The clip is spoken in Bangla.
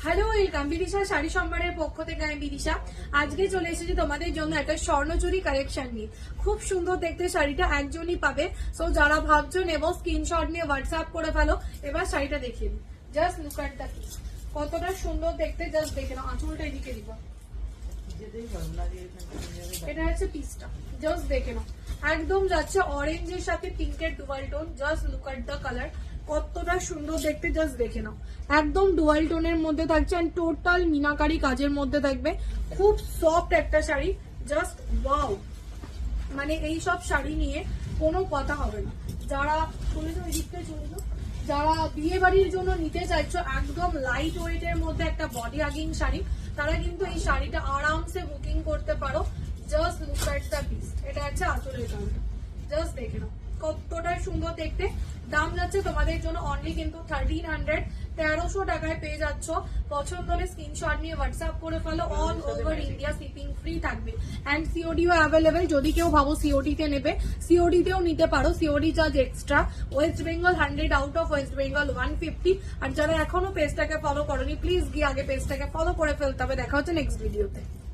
হ্যালো ওয়েলকাম বিদিশা শাড়ি সম্ভারের পক্ষ থেকে আমি বিদিশা। আজকে চলে এসেছি তোমাদের জন্য একটা স্বর্ণচুরি কালেকশন নিয়ে। খুব সুন্দর দেখতে শাড়িটা একজনই পাবে। সো যারা ভাবছো নেবো স্ক্রিনশট নিয়ে হোয়াটসঅ্যাপ করে ফেলো। এবার শাড়িটা দেখিয়ে দিই, just look at the piece, কতটা সুন্দর দেখতে। জাস্ট দেখে নাও, আঁচলটা এদিকে দিবা, এটা হচ্ছে পিসটা, জাস্ট দেখে নাও। একদম যাচ্ছে অরেঞ্জের সাথে পিঙ্কের dual tone. Just look at the colour, কতটা সুন্দর দেখতে, জাস্ট দেখে নাও। একদম ডুয়াল টোনের মধ্যে থাকছে এন্ড টোটাল মিনাকারি কাজের মধ্যে থাকবে। খুব সফট একটা শাড়ি, জাস্ট ওয়াও। মানে এই সব শাড়ি নিয়ে কোনো কথা হবে না। যারা যারা বিয়ে বাড়ির জন্য নিতে চাইছো একদম লাইট ওয়েটের মধ্যে একটা বডি হাগিং শাড়ি, তারা কিন্তু এই শাড়িটা আরামসে বুকিং করতে পারো। Just look at the piece, এটা হচ্ছে আঁচলের কালারটা, জাস্ট দেখে নাও কতটা সুন্দর দেখতে। দাম যাচ্ছে তোমাদের জন্য অনলি কিন্তু 1300, 1300 টাকায় পেয়ে যাচ্ছ। পছন্দ হলে স্ক্রিনশট নিয়ে হোয়াটসঅ্যাপ করে ফেলো। All over India shipping free থাকবে এন্ড সিওডিও অ্যাভেলেবেল। যদি কেউ ভাবো সিওডি তে নেবে, সিওডি তেও নিতে পারো, COD charge extra. West Bengal 100, out of West Bengal 150। আর যারা এখনো পেজটাকে ফলো করোনি, প্লিজ গিয়ে আগে পেজটাকে ফলো করে ফেলতে হবে। দেখা হচ্ছে নেক্সট ভিডিওতে।